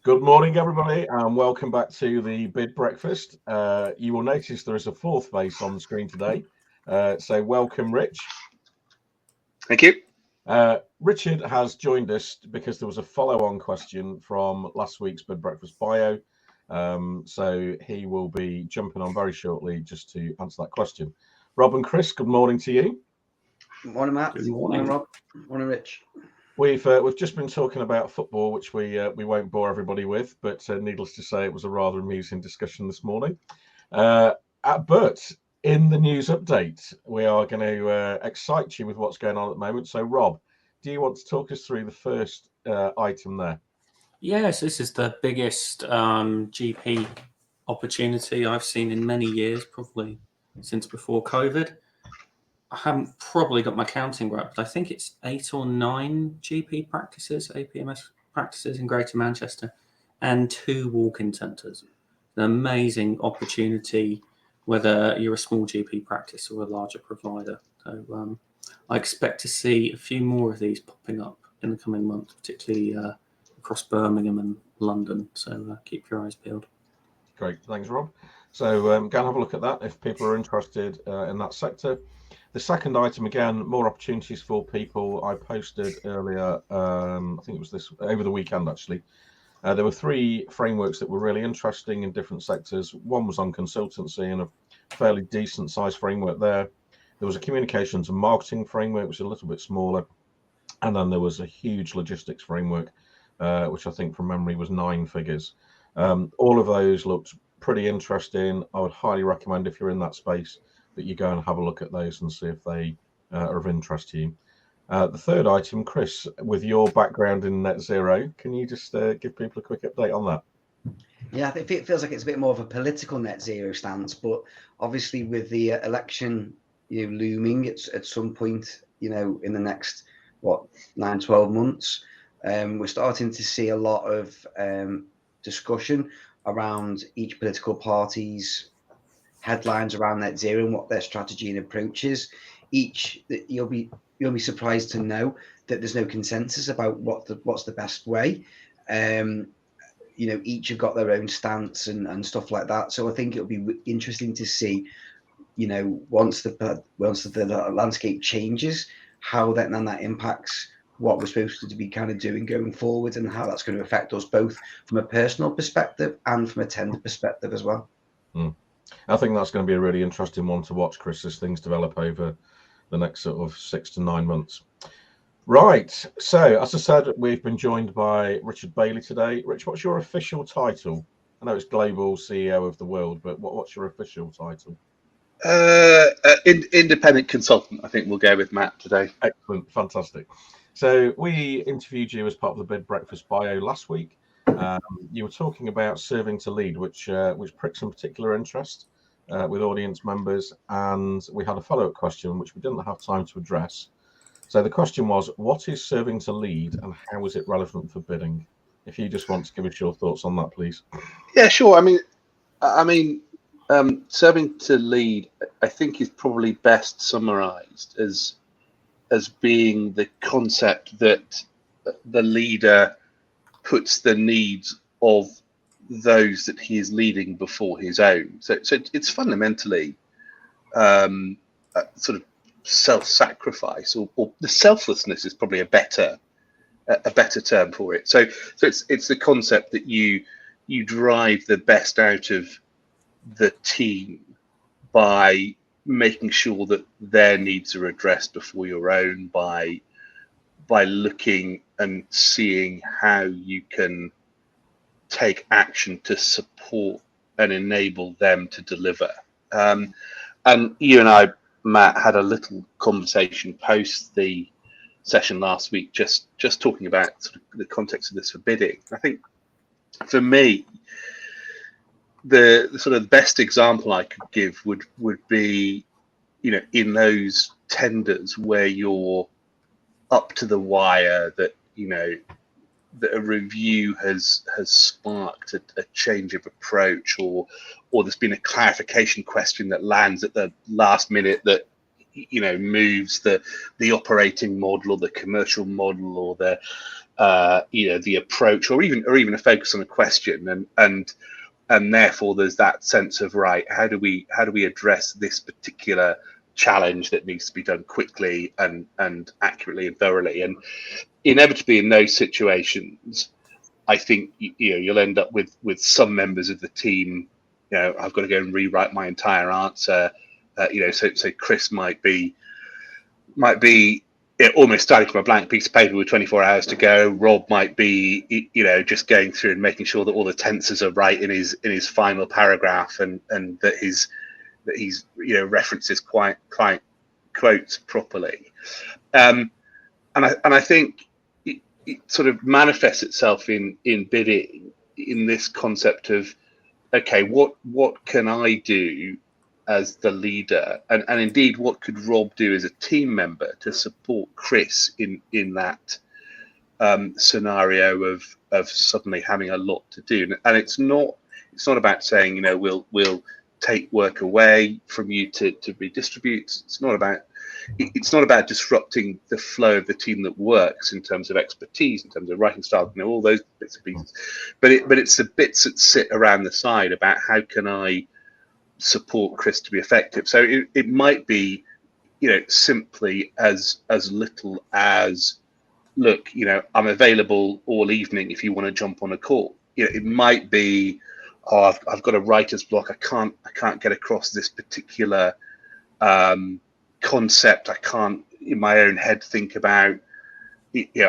Good morning, everybody, and welcome back to the Bid Breakfast. You will notice there is a fourth face on the screen today. So welcome, Rich. Thank you. Richard has joined us because there was a follow-on question from last week's Bid Breakfast bio. So he will be jumping on very shortly just to answer that question. Rob and Chris, good morning to you. Good morning, Matt. Good morning. Rob. Morning, Rich. We've just been talking about football, which we won't bore everybody with, but needless to say, it was a rather amusing discussion this morning. But in the news update, we are going to excite you with what's going on at the moment. So, Rob, do you want to talk us through the first item there? Yes, this is the biggest GP opportunity I've seen in many years, probably since before COVID. I haven't probably got my counting right, but I think it's 8 or 9 GP practices, APMS practices in Greater Manchester, and 2 walk-in centres. An amazing opportunity, whether you're a small GP practice or a larger provider. So I expect to see a few more of these popping up in the coming months, particularly across Birmingham and London. So keep your eyes peeled. Great, thanks, Rob. So go and have a look at that if people are interested in that sector. The second item, again, more opportunities for people. I posted earlier, I think it was over the weekend, actually. There were 3 frameworks that were really interesting in different sectors. One was on consultancy and a fairly decent sized framework there. There was a communications and marketing framework, which is a little bit smaller. And then there was a huge logistics framework, which I think from memory was 9 figures. All of those looked pretty interesting. I would highly recommend, if you're in that space, that you go and have a look at those and see if they are of interest to you. The third item, Chris, with your background in net zero, can you just give people a quick update on that? Yeah, I think it feels like it's a bit more of a political net zero stance, but obviously with the election, looming at some point, in the next 9-12 months, we're starting to see a lot of discussion around each political party's headlines around net zero and what their strategy and approach is. You'll be surprised to know that there's no consensus about what's the best way. Each have got their own stance and stuff like that. So I think it'll be interesting to see, once the landscape changes, how that impacts what we're supposed to be kind of doing going forward, and how that's going to affect us both from a personal perspective and from a tender perspective as well. I think that's going to be a really interesting one to watch, Chris, as things develop over the next sort of 6 to 9 months. Right. So, as I said, we've been joined by Richard Bailey today. Rich, what's your official title? I know it's Global CEO of the World, but what's your official title? Independent consultant, I think we'll go with, Matt, today. Excellent. Fantastic. So we interviewed you as part of the Bid Breakfast bio last week. You were talking about serving to lead, which pricked some particular interest with audience members, and we had a follow-up question which we didn't have time to address. So the question was, what is serving to lead and how is it relevant for bidding? If you just want to give us your thoughts on that, please. Yeah, sure. I mean, serving to lead, I think, is probably best summarized as being the concept that the leader puts the needs of those that he is leading before his own. So it's fundamentally sort of self-sacrifice, or the selflessness is probably a better term for it. So it's the concept that you drive the best out of the team by making sure that their needs are addressed before your own, by looking and seeing how you can take action to support and enable them to deliver. And you and I, Matt, had a little conversation post the session last week, just talking about sort of the context of this for bidding. I think for me, the sort of best example I could give would be, in those tenders where you're up to the wire, that that a review has sparked a change of approach, or there's been a clarification question that lands at the last minute that moves the operating model or the commercial model or the approach, or even a focus on a question, and therefore there's that sense of, right, how do we address this particular challenge that needs to be done quickly and accurately and thoroughly. And inevitably in those situations, I think you'll end up with some members of the team, I've got to go and rewrite my entire answer. So Chris might be almost starting from a blank piece of paper with 24 hours to go. Rob might be just going through and making sure that all the tenses are right in his final paragraph, and that he's references client quotes properly. And I think it sort of manifests itself in bidding in this concept of, okay, what can I do as the leader, and indeed what could Rob do as a team member to support Chris in that scenario of suddenly having a lot to do. And it's not about saying we'll take work away from you to redistribute. It's not about disrupting the flow of the team that works in terms of expertise, in terms of writing style, all those bits and pieces. But it's the bits that sit around the side about how can I support Chris to be effective. So it might be, simply as little as, look, I'm available all evening if you want to jump on a call. It might be, I've got a writer's block. I can't get across this particular concept. I can't in my own head think about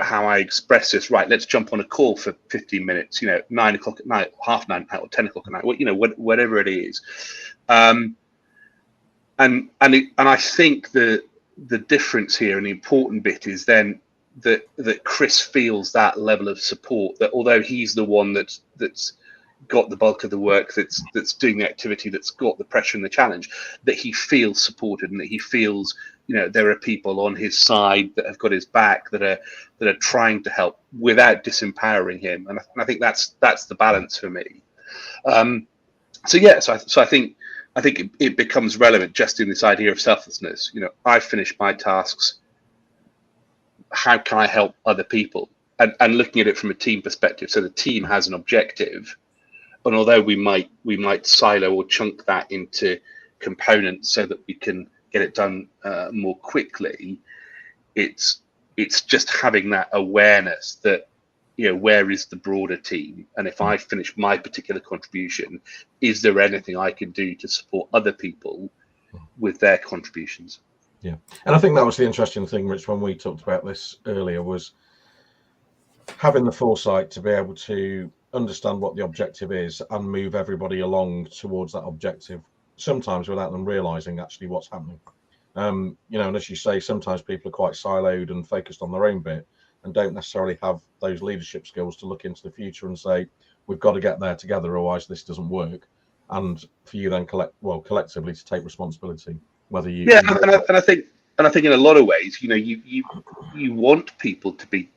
how I express this. Right, let's jump on a call for 15 minutes. 9 o'clock at night, 9:30 at night, or 10 o'clock at night. Whatever it is. And I think the difference here, and the important bit, is then that Chris feels that level of support, that although he's the one that's got the bulk of the work, that's doing the activity, that's got the pressure and the challenge, that he feels supported, and that he feels there are people on his side that have got his back, that are trying to help without disempowering him. And I think that's the balance for me. So I think it becomes relevant just in this idea of selflessness. I've finished my tasks. How can I help other people? And looking at it from a team perspective, so the team has an objective, and although we might silo or chunk that into components so that we can get it done more quickly, it's just having that awareness that where is the broader team, and if I finish my particular contribution, is there anything I can do to support other people with their contributions? Yeah, and I think that was the interesting thing, Rich, when we talked about this earlier, was having the foresight to be able to understand what the objective is and move everybody along towards that objective, sometimes without them realizing actually what's happening. And as you say, sometimes people are quite siloed and focused on their own bit and don't necessarily have those leadership skills to look into the future and say, we've got to get there together, otherwise this doesn't work. And for you then collectively to take responsibility, whether you and I think in a lot of ways, you want people to be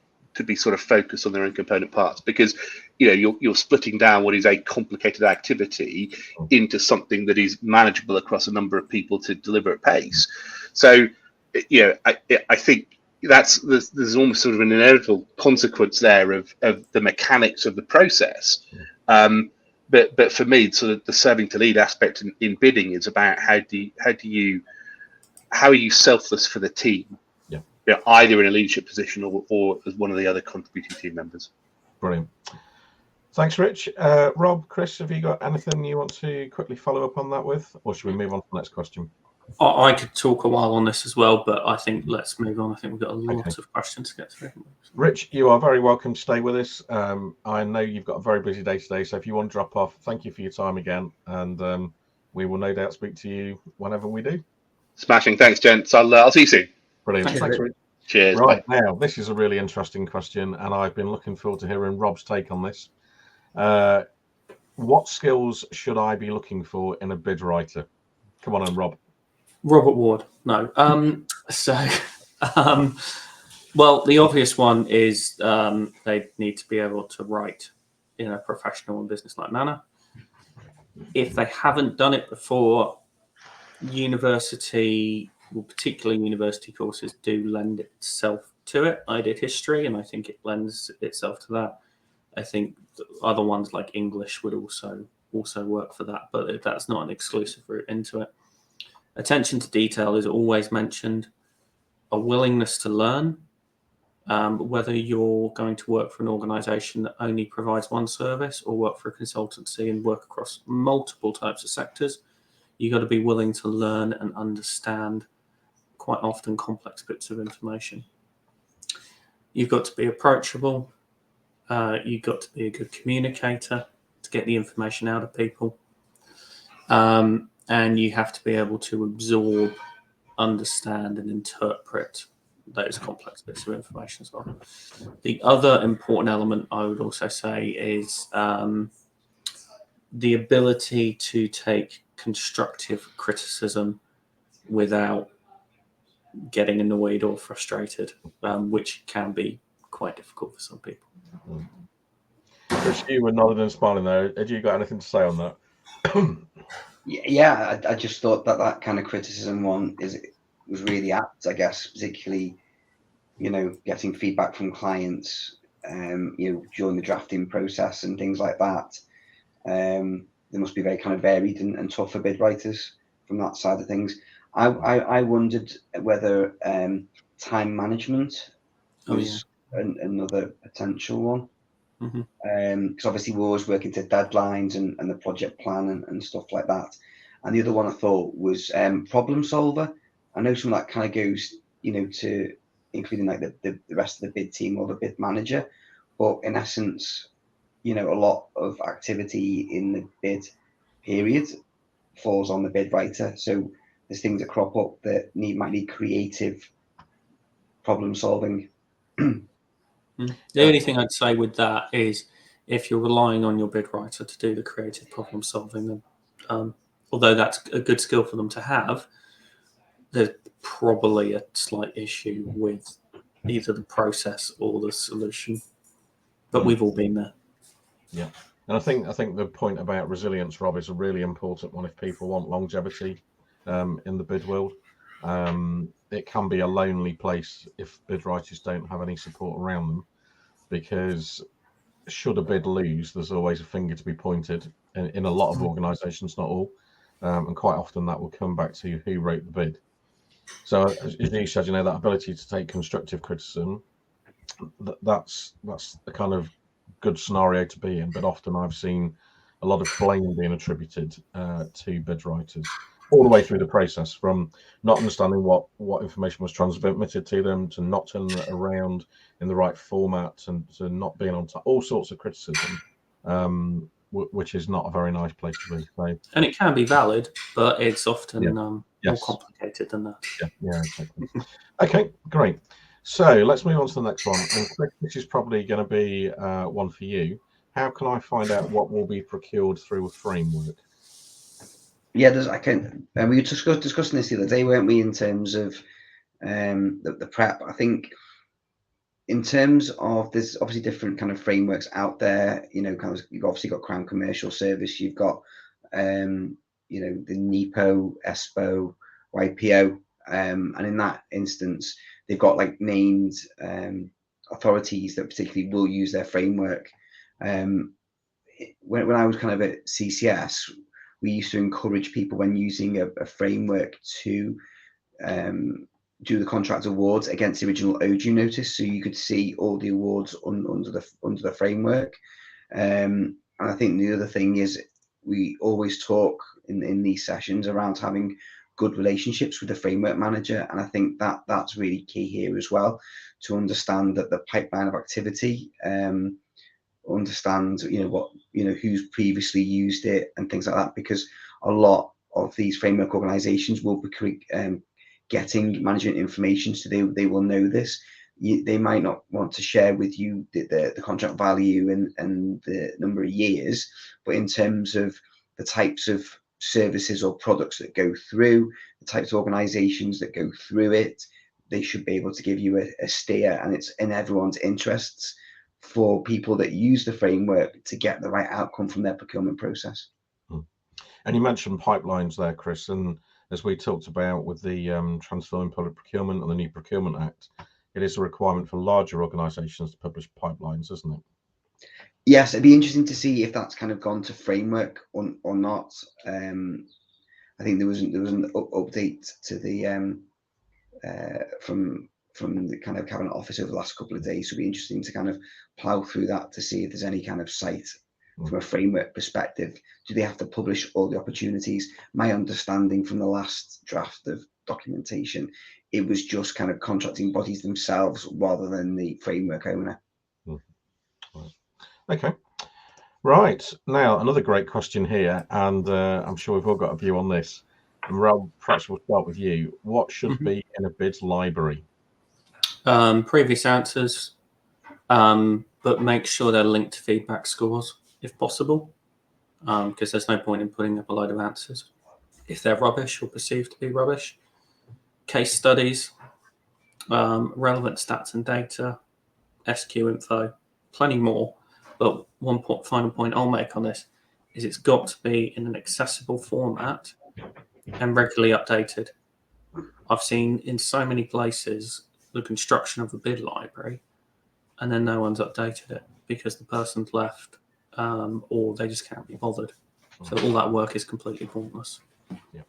sort of focused on their own component parts, because you're splitting down what is a complicated activity into something that is manageable across a number of people to deliver at pace. So I think there's almost sort of an inevitable consequence there of the mechanics of the process. But for me, sort of the serving to lead aspect in bidding is about how are you selfless for the team, either in a leadership position or as one of the other contributing team members. Brilliant. Thanks, Rich. Rob, Chris, have you got anything you want to quickly follow up on that with, or should we move on to the next question? I could talk a while on this as well, but I think let's move on. I think we've got a lot of questions to get through. Rich, you are very welcome to stay with us. I know you've got a very busy day today, so if you want to drop off, thank you for your time again, and we will no doubt speak to you whenever we do. Smashing. Thanks, gents. I'll see you soon. Brilliant. Thanks, Rich. Cheers. Right, bye. Now, this is a really interesting question, and I've been looking forward to hearing Rob's take on this. What skills should I be looking for in a bid writer? Come on in, Rob. Robert Ward. No. Well, the obvious one is they need to be able to write in a professional and business-like manner. If they haven't done it before, university, well, particularly university courses, do lend itself to it. I did history, and I think it lends itself to that. I think other ones like English would also work for that, but that's not an exclusive route into it. Attention to detail is always mentioned. A willingness to learn, whether you're going to work for an organisation that only provides one service or work for a consultancy and work across multiple types of sectors, you've got to be willing to learn and understand quite often complex bits of information. You've got to be approachable. You've got to be a good communicator to get the information out of people. And you have to be able to absorb, understand, and interpret those complex bits of information as well. The other important element I would also say is the ability to take constructive criticism without getting annoyed or frustrated, which can be quite difficult for some people. Chris, you were nodding and smiling there. Had you got anything to say on that? Yeah, I just thought that kind of criticism one was really apt, I guess, particularly, getting feedback from clients, during the drafting process and things like that. They must be very kind of varied and tough for bid writers from that side of things. I wondered whether time management was another potential one. Because obviously we're always working to deadlines and the project plan and stuff like that. And the other one I thought was problem solver. I know some of that kind of goes, to including like the rest of the bid team or the bid manager. But in essence, a lot of activity in the bid period falls on the bid writer. So there's things that crop up that might need creative problem solving. The only thing I'd say with that is if you're relying on your bid writer to do the creative problem solving, then although that's a good skill for them to have, there's probably a slight issue with either the process or the solution. But we've all been there. Yeah. And I think the point about resilience, Rob, is a really important one if people want longevity in the bid world. It can be a lonely place if bid writers don't have any support around them, because should a bid lose, there's always a finger to be pointed in a lot of organisations, not all, and quite often that will come back to who wrote the bid. So as you said, that ability to take constructive criticism, that's the kind of good scenario to be in. But often I've seen a lot of blame being attributed to bid writers all the way through the process, from not understanding what information was transmitted to them, to not turning it around in the right format, and to not being on time. All sorts of criticism, which is not a very nice place to be. So, and it can be valid, but it's often more Yes. complicated than that. Yeah, exactly. Okay, great. So let's move on to the next one. And this is probably going to be one for you. How can I find out what will be procured through a framework? Yeah, we were discussing this the other day, weren't we, in terms of the prep. I think in terms of, there's obviously different kind of frameworks out there. You've obviously got Crown Commercial Service, you've got the NEPO, ESPO, YPO, and in that instance, they've got like named authorities that particularly will use their framework. When I was kind of at CCS, we used to encourage people when using a framework to do the contract awards against the original ODU notice, so you could see all the awards under the framework. And I think the other thing is we always talk in these sessions around having good relationships with the framework manager, and I think that's really key here as well, to understand that the pipeline of activity, understand who's previously used it and things like that, because a lot of these framework organizations will be getting management information, so they will know this. They might not want to share with you the contract value and the number of years, but in terms of the types of services or products that go through, the types of organizations that go through it, they should be able to give you a steer, and it's in everyone's interests for people that use the framework to get the right outcome from their procurement process. And you mentioned pipelines there, Chris, and as we talked about with the Transforming Public Procurement and the new Procurement Act, it is a requirement for larger organisations to publish pipelines, isn't it? Yes, it'd be interesting to see if that's kind of gone to framework or not. I think there was an update to the from the kind of Cabinet Office over the last couple of days. So it'd be interesting to kind of plough through that to see if there's any kind of sight from a framework perspective. Do they have to publish all the opportunities? My understanding from the last draft of documentation, it was just kind of contracting bodies themselves rather than the framework owner. Okay. Right. Now, another great question here, and I'm sure we've all got a view on this. And Rob, perhaps we'll start with you. What should be in a bids library? Previous answers, but make sure they're linked to feedback scores if possible, because there's no point in putting up a load of answers if they're rubbish or perceived to be rubbish. Case studies, relevant stats and data, SQ info, plenty more. But one final point I'll make on this is it's got to be in an accessible format and regularly updated. I've seen in so many places the construction of a bid library and then no one's updated it because the person's left or they just can't be bothered. So all that work is completely pointless. Yeah.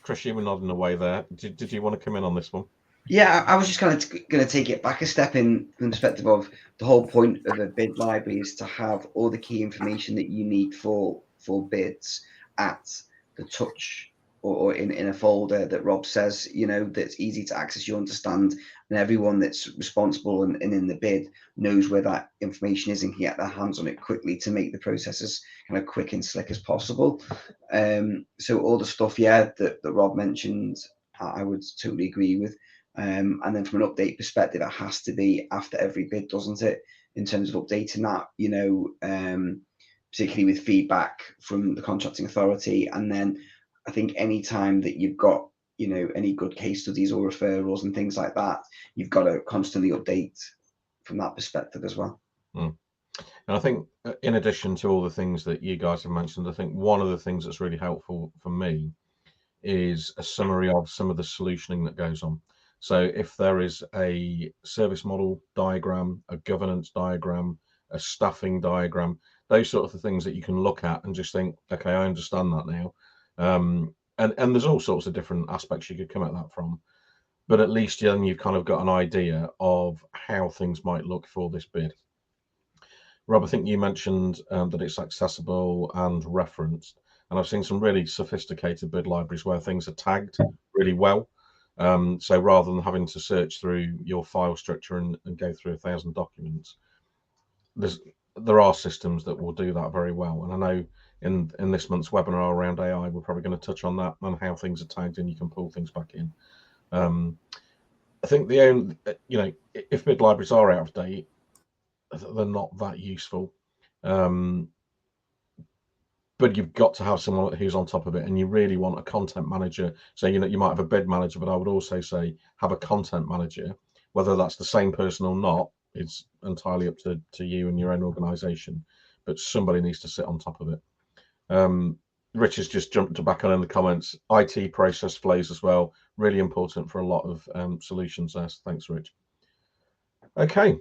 Chris, you were nodding away there. Did you want to come in on this one? Yeah, I was just kind of going to take it back a step in from the perspective of the whole point of a bid library is to have all the key information that you need for bids at the touch or in a folder that Rob says, you know, that's easy to access, you understand, and everyone that's responsible and in the bid knows where that information is and can get their hands on it quickly to make the process as kind of quick and slick as possible. So all the stuff, that Rob mentioned, I would totally agree with. And then from an update perspective, it has to be after every bid, doesn't it? In terms of updating that, you know, particularly with feedback from the contracting authority. And then I think any time that you've got, you know, any good case studies or referrals and things like that, you've got to constantly update from that perspective as well. And I think in addition to all the things that you guys have mentioned, I think one of the things that's really helpful for me is a summary of some of the solutioning that goes on. So if there is a service model diagram, a governance diagram, a staffing diagram, those sort of things that you can look at and just think, okay, I understand that now. And there's all sorts of different aspects you could come at that from. But at least then you've kind of got an idea of how things might look for this bid. Rob, I think you mentioned that it's accessible and referenced. And I've seen some really sophisticated bid libraries where things are tagged really well. So rather than having to search through your file structure and go through 1,000 documents, there are systems that will do that very well. And I know in this month's webinar around AI, we're probably going to touch on that and how things are tagged and you can pull things back in. I think the only, you know, if bid libraries are out of date, they're not that useful. But you've got to have someone who's on top of it, and you really want a content manager. So, you know, you might have a bid manager, but I would also say have a content manager. Whether that's the same person or not, it's entirely up to you and your own organization, but somebody needs to sit on top of it. Rich has just jumped back on in the comments. IT process flows as well, really important for a lot of solutions there. So thanks, Rich. Okay,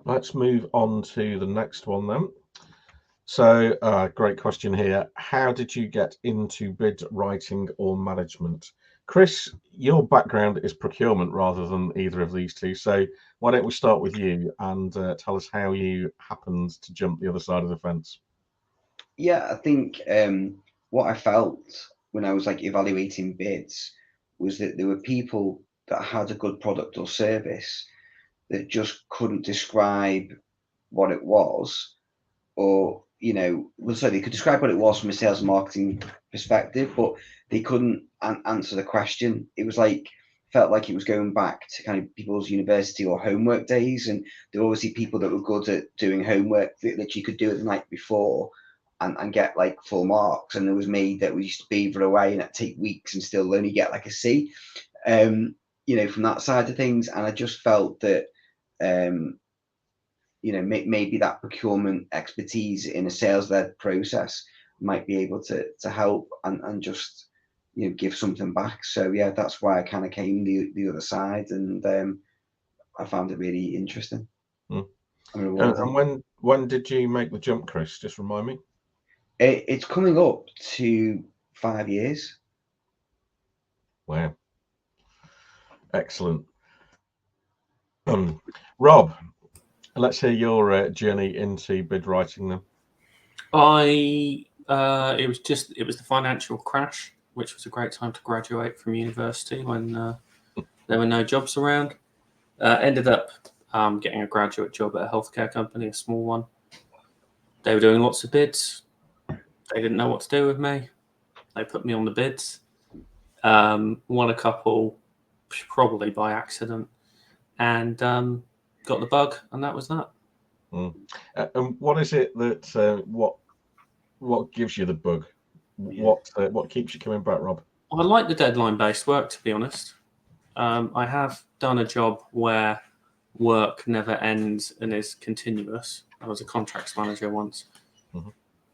let's move on to the next one then. So, great question here. How did you get into bid writing or management? Chris, your background is procurement rather than either of these two. So why don't we start with you and tell us how you happened to jump the other side of the fence? Yeah, I think what I felt when I was like evaluating bids was that there were people that had a good product or service that just couldn't describe what it was, or, you know, well, so they could describe what it was from a sales and marketing perspective, but they couldn't answer the question. It was like, felt like it was going back to kind of people's university or homework days. And there were obviously people that were good at doing homework that you could do it the night before and get like full marks. And there was me that we used to beaver away and it'd take weeks and still only get like a C, you know, from that side of things. And I just felt that, you know, maybe that procurement expertise in a sales-led process might be able to help and just, you know, give something back. So yeah, that's why I kind of came the other side, and I found it really interesting. Mm. And rewarding. And when did you make the jump, Chris? Just remind me. It's coming up to 5 years. Wow, excellent. Rob, let's hear your journey into bid writing then. It was the financial crash, which was a great time to graduate from university when there were no jobs around. Ended up getting a graduate job at a healthcare company, a small one. They were doing lots of bids. They didn't know what to do with me. They put me on the bids. Won a couple, probably by accident, and got the bug, and that was that. And what is it that what gives you the bug? What keeps you coming back, Rob? I like the deadline-based work, to be honest. I have done a job where work never ends and is continuous. I was a contracts manager once. Mm-hmm.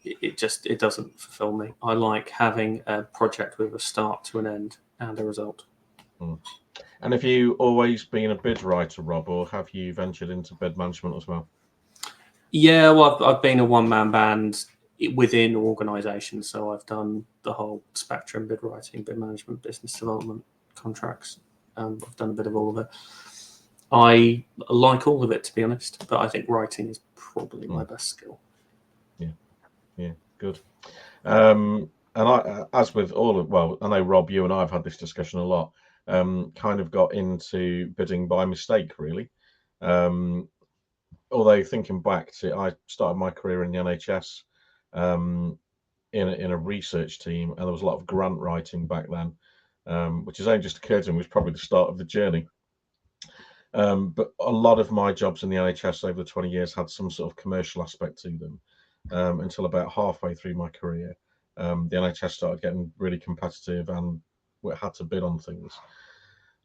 It doesn't fulfill me. I like having a project with a start to an end and a result. And have you always been a bid writer, Rob, or have you ventured into bid management as well? Yeah, well, I've been a one-man band within organisations, so I've done the whole spectrum: bid writing, bid management, business development, contracts. I've done a bit of all of it. I like all of it, to be honest, but I think writing is probably my best skill. Yeah, good. And I, as with all of, well, I know Rob, you and I have had this discussion a lot. Kind of got into bidding by mistake, really. Although thinking back to, I started my career in the NHS in a research team, and there was a lot of grant writing back then, which has only just occurred to me was probably the start of the journey. But a lot of my jobs in the NHS over the 20 years had some sort of commercial aspect to them until about halfway through my career. The NHS started getting really competitive and we had to bid on things.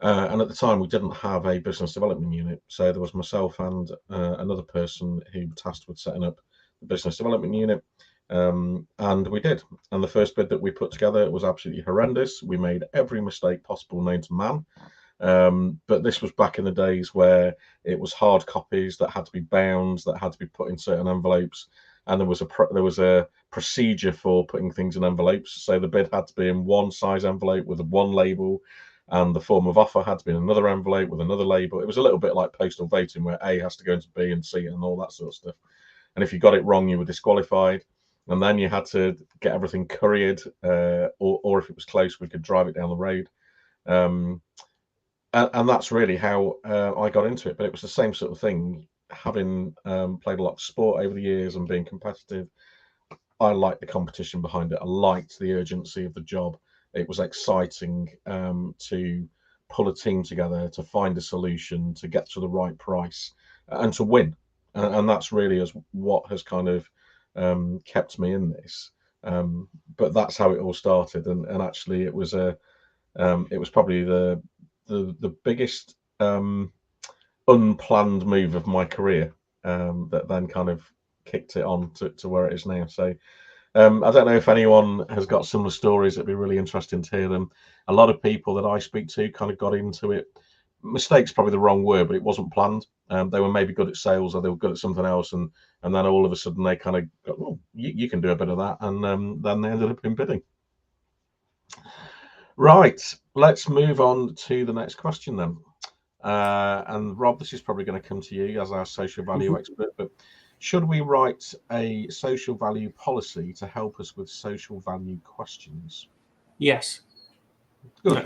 And at the time, we didn't have a business development unit. So there was myself and another person who were tasked with setting up the business development unit. And we did. And the first bid that we put together was absolutely horrendous. We made every mistake possible known to man. But this was back in the days where it was hard copies that had to be bound, that had to be put in certain envelopes, and there was a procedure for putting things in envelopes. So the bid had to be in one size envelope with one label, and the form of offer had to be in another envelope with another label. It was a little bit like postal voting, where A has to go into B and C and all that sort of stuff. And if you got it wrong, you were disqualified. And then you had to get everything couriered, or if it was close, we could drive it down the road. And that's really how I got into it. But it was the same sort of thing. Having played a lot of sport over the years and being competitive, I liked the competition behind it. I liked the urgency of the job. It was exciting to pull a team together, to find a solution, to get to the right price, and to win. And that's really what has kind of kept me in this. But that's how it all started. And actually, it was probably the biggest unplanned move of my career that then kind of kicked it on to where it is now. So I don't know if anyone has got similar stories. It'd be really interesting to hear them. A lot of people that I speak to kind of got into it. Mistake's probably the wrong word, but it wasn't planned. They were maybe good at sales or they were good at something else, and then all of a sudden they kind of got, well, you can do a bit of that, and then they ended up in bidding. Right, let's move on to the next question then. And Rob, this is probably going to come to you as our social value expert, but should we write a social value policy to help us with social value questions? Yes. Good.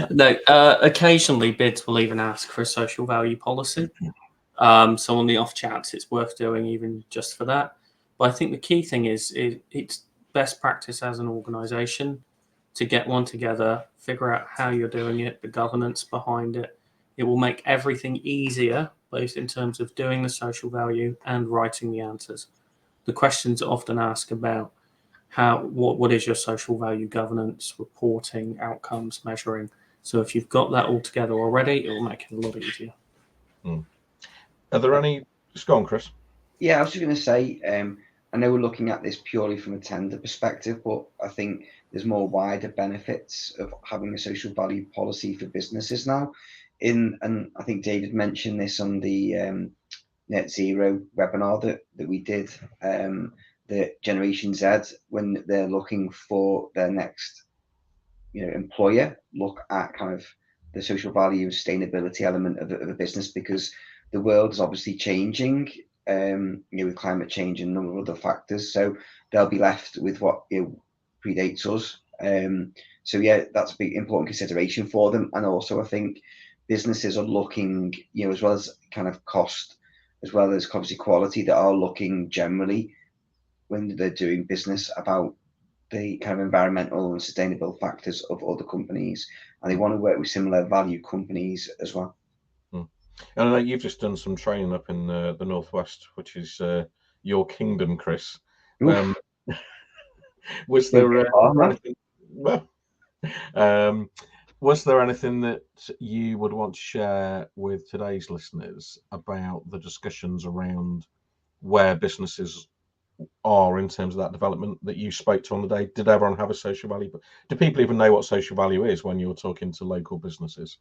No, occasionally bids will even ask for a social value policy. So on the off chance, it's worth doing even just for that. But I think the key thing is it's best practice as an organisation to get one together, figure out how you're doing it, the governance behind it. It will make everything easier, both in terms of doing the social value and writing the answers. The questions often ask about what is your social value governance, reporting, outcomes, measuring. So if you've got that all together already, it will make it a lot easier. Are there any? Just go on, Chris. Yeah, I was just going to say, I know we're looking at this purely from a tender perspective, but I think there's more wider benefits of having a social value policy for businesses now. and I think David mentioned this on the net zero webinar that we did, that Generation Z, when they're looking for their next employer, look at kind of the social value and sustainability element of a business, because the world is obviously changing, with climate change and a number of other factors. So they'll be left with what predates us. So yeah, that's a big important consideration for them. And also, I think businesses are looking, as well as kind of cost, as well as obviously quality, that are looking generally when they're doing business about the kind of environmental and sustainable factors of other companies, and they want to work with similar value companies as well. And I know you've just done some training up in the Northwest, which is your kingdom, Chris. Was there anything? Well, was there anything that you would want to share with today's listeners about the discussions around where businesses are in terms of that development that you spoke to on the day? Did everyone have a social value? Do people even know what social value is when you're talking to local businesses?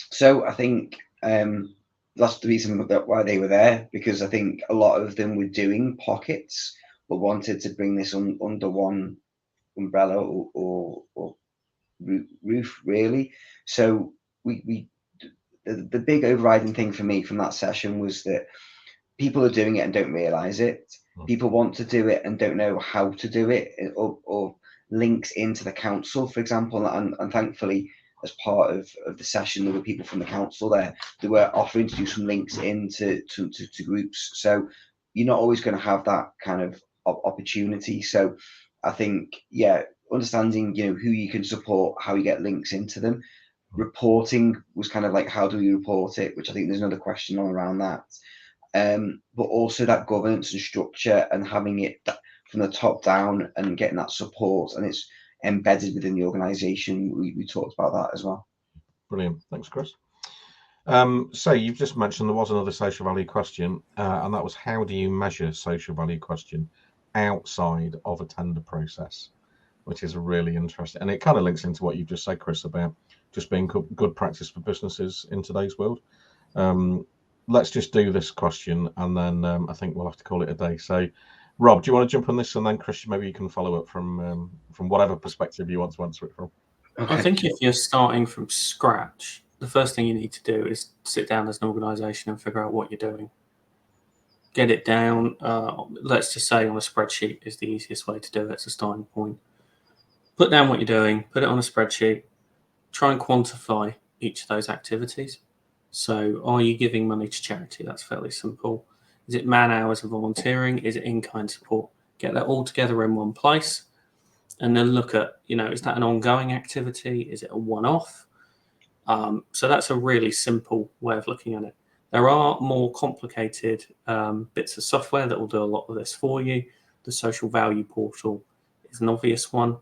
So I think that's the reason why they were there, because I think a lot of them were doing pockets, but wanted to bring this under one umbrella or roof, really. So the big overriding thing for me from that session was that people are doing it and don't realize it. People want to do it and don't know how to do it, or links into the council, for example. And thankfully, as part of the session, there were people from the council there that were offering to do some links into to groups. So you're not always going to have that kind of opportunity. So I think, yeah, understanding, who you can support, how you get links into them. Reporting was kind of like, how do we report it? Which I think there's another question on around that. But also that governance and structure, and having it from the top down and getting that support, and it's embedded within the organisation. We talked about that as well. Brilliant. Thanks, Chris. So you've just mentioned there was another social value question, and that was, how do you measure social value question outside of a tender process, which is really interesting. And it kind of links into what you've just said, Chris, about just being good practice for businesses in today's world. Let's just do this question, and then I think we'll have to call it a day. So, Rob, do you want to jump on this, and then Chris, maybe you can follow up from whatever perspective you want to answer it from. Okay. I think if you're starting from scratch, the first thing you need to do is sit down as an organisation and figure out what you're doing. Get it down. Let's just say on a spreadsheet is the easiest way to do it. It's a starting point. Put down what you're doing, put it on a spreadsheet, try and quantify each of those activities. So are you giving money to charity? That's fairly simple. Is it man hours of volunteering? Is it in-kind support? Get that all together in one place, and then look at, is that an ongoing activity? Is it a one-off? So that's a really simple way of looking at it. There are more complicated bits of software that will do a lot of this for you. The social value portal is an obvious one,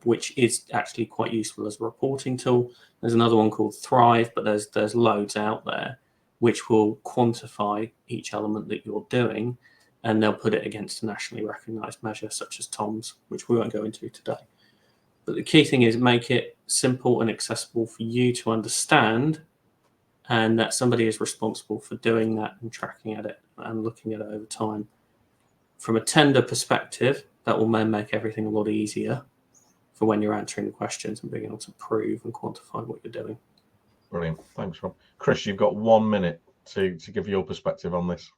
which is actually quite useful as a reporting tool. There's another one called Thrive, but there's loads out there which will quantify each element that you're doing, and they'll put it against a nationally recognised measure such as TOMS, which we won't go into today. But the key thing is make it simple and accessible for you to understand, and that somebody is responsible for doing that and tracking at it and looking at it over time. From a tender perspective, that will then make everything a lot easier for when you're answering the questions and being able to prove and quantify what you're doing. Brilliant. Thanks, Rob. Chris, you've got 1 minute to give your perspective on this.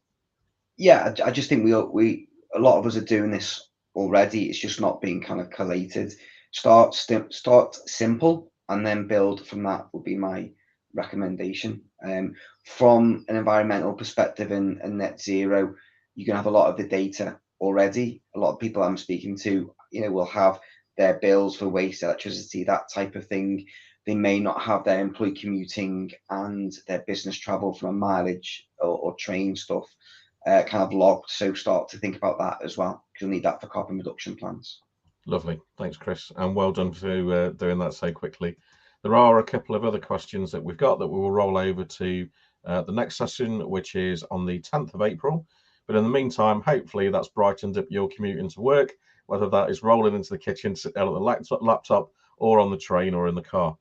Yeah, I just think we a lot of us are doing this already. It's just not being kind of collated. Start simple and then build from that would be my recommendation. From an environmental perspective and net zero, you can have a lot of the data already. A lot of people I'm speaking to, will have their bills for waste, electricity, that type of thing. They may not have their employee commuting and their business travel from a mileage or train stuff kind of logged. So start to think about that as well, because you'll need that for carbon reduction plans. Lovely. Thanks, Chris. And well done for doing that so quickly. There are a couple of other questions that we've got that we will roll over to the next session, which is on the 10th of April. But in the meantime, hopefully that's brightened up your commute into work, whether that is rolling into the kitchen, sit down at the laptop, or on the train or in the car.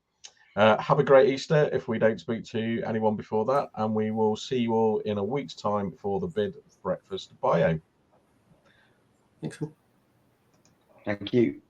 Have a great Easter if we don't speak to anyone before that, and we will see you all in a week's time for the Bid Breakfast bio. Thanks. Thank you.